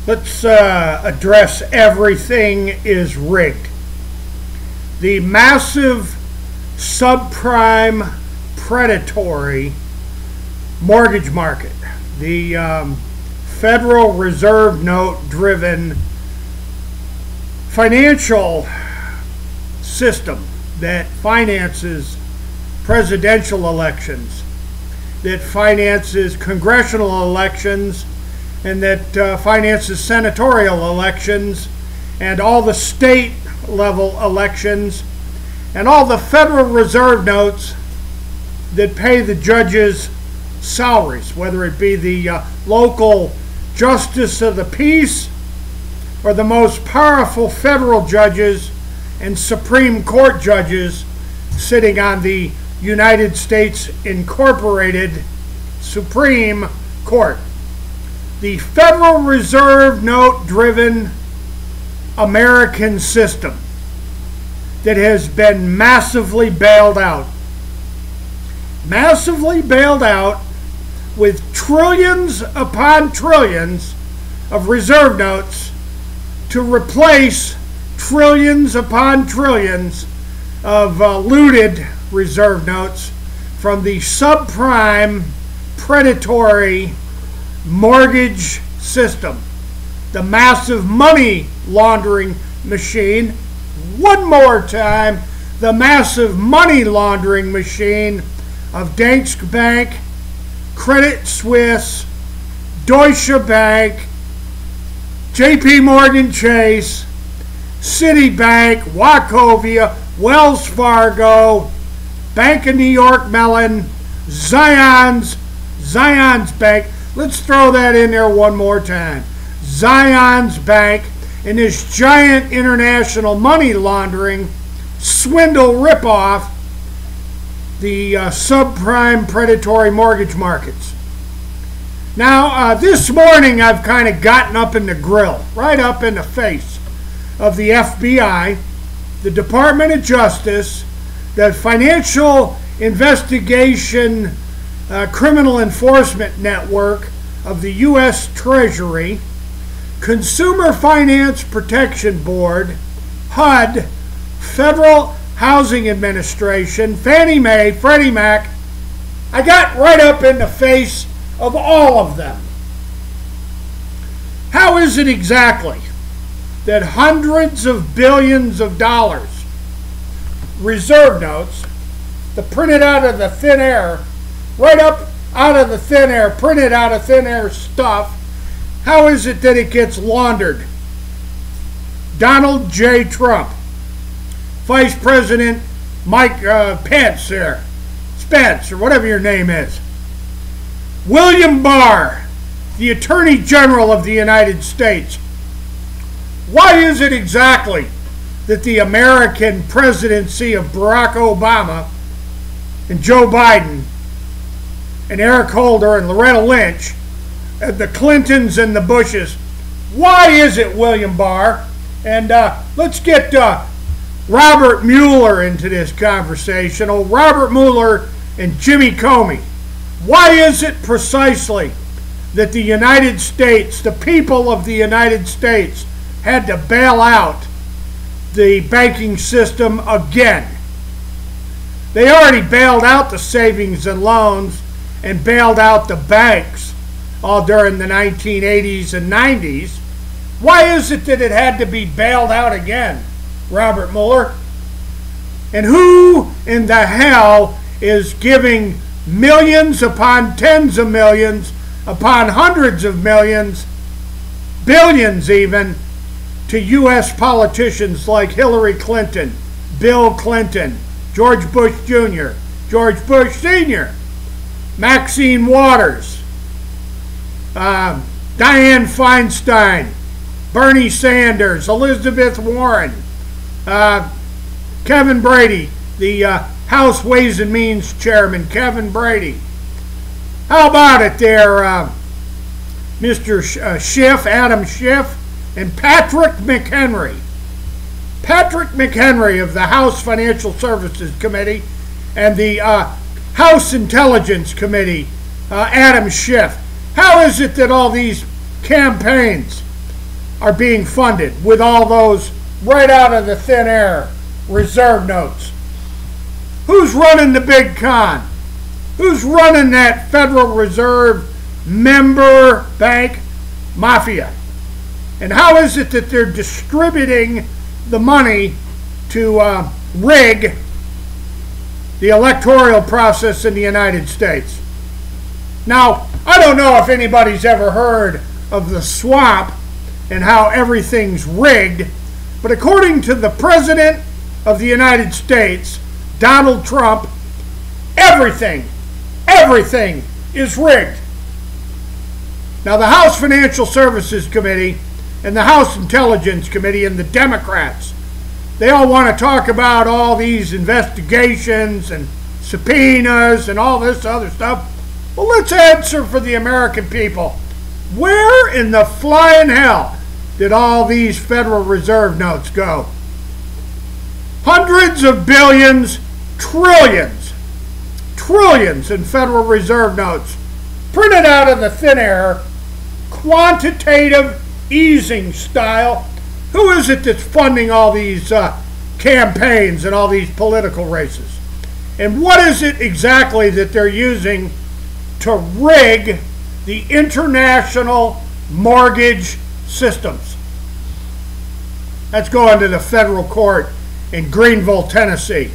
Let's address everything is rigged. The massive subprime predatory mortgage market, the Federal Reserve note driven financial system that finances presidential elections, that finances congressional elections, and that finances senatorial elections, and all the state level elections, and all the Federal Reserve notes that pay the judges' salaries, whether it be the local justice of the peace or the most powerful federal judges and Supreme Court judges sitting on the United States Incorporated Supreme Court. The Federal Reserve note-driven American system that has been massively bailed out. Massively bailed out with trillions upon trillions of reserve notes to replace trillions upon trillions of looted reserve notes from the subprime predatory mortgage system, the massive money laundering machine. One more time, the massive money laundering machine of Danske Bank, Credit Suisse, Deutsche Bank, JP Morgan Chase, Citibank, Wachovia, Wells Fargo, Bank of New York Mellon, Zions Bank. Let's throw that in there one more time. Zions Bank and this giant international money laundering swindle ripoff, the subprime predatory mortgage markets. Now, this morning I've kind of gotten up in the grill, right up in the face of the FBI, the Department of Justice, the Financial Investigation Criminal Enforcement Network of the U.S. Treasury, Consumer Finance Protection Board, HUD, Federal Housing Administration, Fannie Mae, Freddie Mac. I got right up in the face of all of them. How is it exactly that hundreds of billions of dollars reserve notes, the printed out of the thin air, right up out of the thin air, printed out of thin air stuff, how is it that it gets laundered? Donald J. Trump, Vice President Mike Pence there, Spence, or whatever your name is, William Barr, the Attorney General of the United States. Why is it exactly that the American presidency of Barack Obama and Joe Biden and Eric Holder and Loretta Lynch, the Clintons and the Bushes, why is it, William Barr? And let's get Robert Mueller into this conversation. Oh, Robert Mueller and Jimmy Comey. Why is it precisely that the United States, the people of the United States, had to bail out the banking system again? They already bailed out the savings and loans and bailed out the banks all during the 1980s and 90s. Why is it that it had to be bailed out again, Robert Mueller? And who in the hell is giving millions upon tens of millions upon hundreds of millions, billions even, to U.S. politicians like Hillary Clinton, Bill Clinton, George Bush Jr., George Bush Sr., Maxine Waters, Dianne Feinstein, Bernie Sanders, Elizabeth Warren, Kevin Brady, the House Ways and Means Chairman, Kevin Brady. How about it there, Mr. Schiff, Adam Schiff, and Patrick McHenry. Patrick McHenry of the House Financial Services Committee and the House Intelligence Committee, Adam Schiff. How is it that all these campaigns are being funded with all those right out of the thin air reserve notes? Who's running the big con? Who's running that Federal Reserve member bank mafia? And how is it that they're distributing the money to rig the electoral process in the United States? Now, I don't know if anybody's ever heard of the swamp and how everything's rigged, but according to the President of the United States, Donald Trump, everything is rigged. Now, the House Financial Services Committee and the House Intelligence Committee and the Democrats, they all want to talk about all these investigations and subpoenas and all this other stuff. Well, let's answer for the American people. Where in the flying hell did all these Federal Reserve notes go? Hundreds of billions, trillions in Federal Reserve notes, printed out of the thin air, quantitative easing style. Who is it that's funding all these campaigns and all these political races? And what is it exactly that they're using to rig the international mortgage systems? That's going to the federal court in Greenville, Tennessee.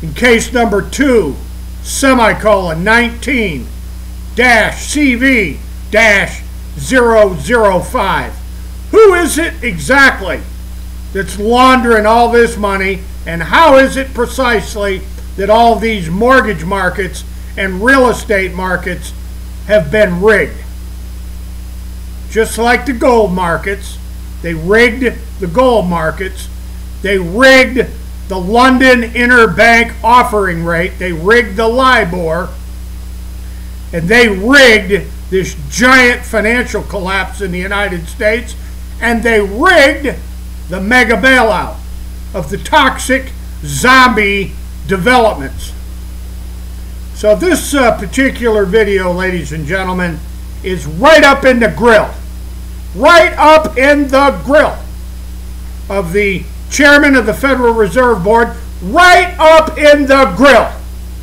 In case number 2, semicolon 19-CV-005. Who is it exactly that's laundering all this money, and how is it precisely that all these mortgage markets and real estate markets have been rigged? Just like the gold markets, they rigged the gold markets. They rigged the London interbank offering rate. They rigged the LIBOR. And they rigged this giant financial collapse in the United States. And they rigged the mega bailout of the toxic zombie developments. So this particular video, ladies and gentlemen, is right up in the grill. Right up in the grill of the chairman of the Federal Reserve Board. Right up in the grill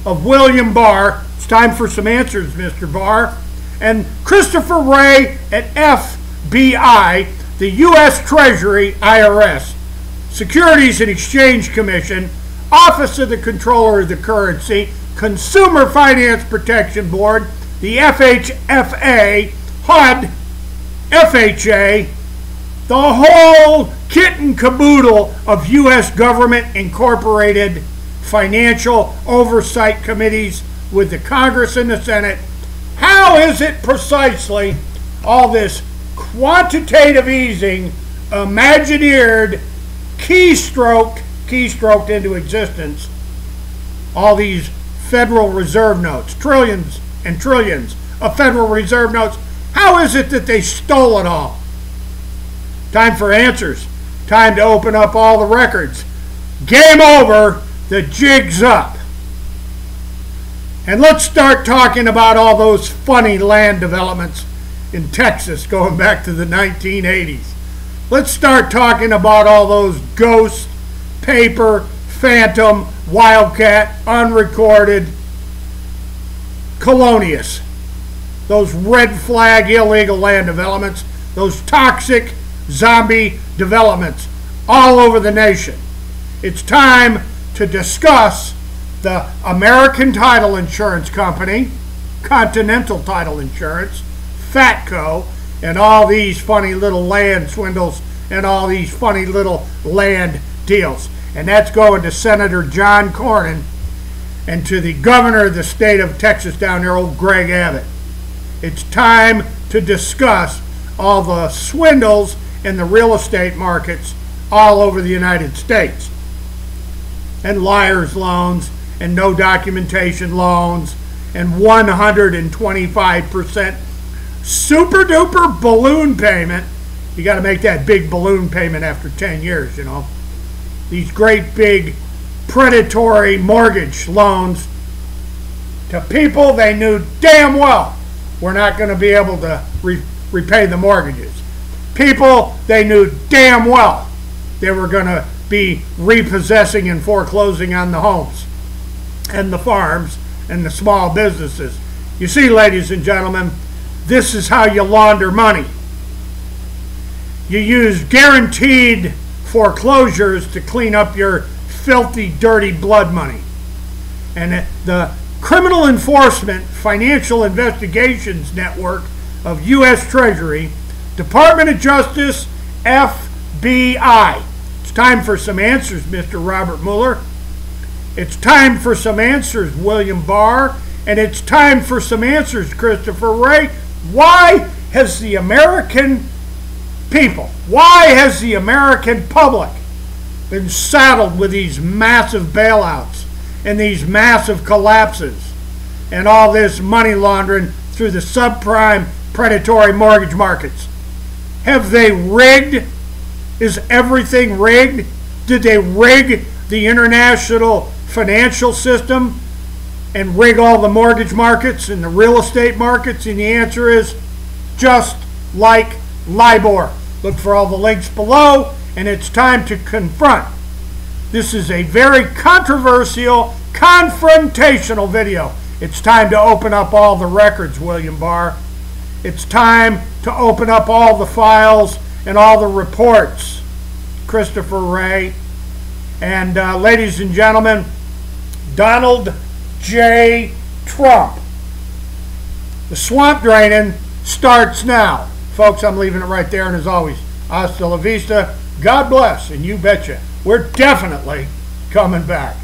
of William Barr. It's time for some answers, Mr. Barr. And Christopher Wray at FBI, the U.S. Treasury, IRS, Securities and Exchange Commission, Office of the Comptroller of the Currency, Consumer Finance Protection Board, the FHFA, HUD, FHA, the whole kit and caboodle of U.S. government incorporated financial oversight committees with the Congress and the Senate. How is it precisely all this quantitative easing, imagineered, keystroked into existence, all these Federal Reserve notes, trillions and trillions of Federal Reserve notes? How is it that they stole it all? Time for answers. Time to open up all the records. Game over. The jig's up. And let's start talking about all those funny land developments in Texas going back to the 1980s. Let's start talking about all those ghost, paper, phantom, wildcat, unrecorded, colonious. Those red flag illegal land developments, those toxic zombie developments all over the nation. It's time to discuss the American Title Insurance Company, Continental Title Insurance, FATCO, and all these funny little land swindles and all these funny little land deals. And that's going to Senator John Cornyn and to the governor of the state of Texas down there, old Greg Abbott. It's time to discuss all the swindles in the real estate markets all over the United States. And liar's loans and no documentation loans and 125% super duper balloon payment. You got to make that big balloon payment after 10 years, you know. These great big predatory mortgage loans to people they knew damn well were not going to be able to repay the mortgages. people they knew damn well they were going to be repossessing and foreclosing on the homes and the farms and the small businesses. You see, ladies and gentlemen, this is how you launder money. You use guaranteed foreclosures to clean up your filthy, dirty blood money. And the Criminal Enforcement Financial Investigations Network of U.S. Treasury, Department of Justice, FBI. It's time for some answers, Mr. Robert Mueller. It's time for some answers, William Barr. And it's time for some answers, Christopher Wray. Why has the American people, why has the American public been saddled with these massive bailouts and these massive collapses and all this money laundering through the subprime predatory mortgage markets? Have they rigged? Is everything rigged? Did they rig the international financial system and rig all the mortgage markets and the real estate markets? And the answer is just like LIBOR. Look for all the links below, and it's time to confront. This is a very controversial, confrontational video. It's time to open up all the records, William Barr. It's time to open up all the files and all the reports, Christopher Wray. And ladies and gentlemen, Donald J. Trump. The swamp draining starts now. Folks, I'm leaving it right there, and as always, hasta la vista, God bless, and you betcha, we're definitely coming back.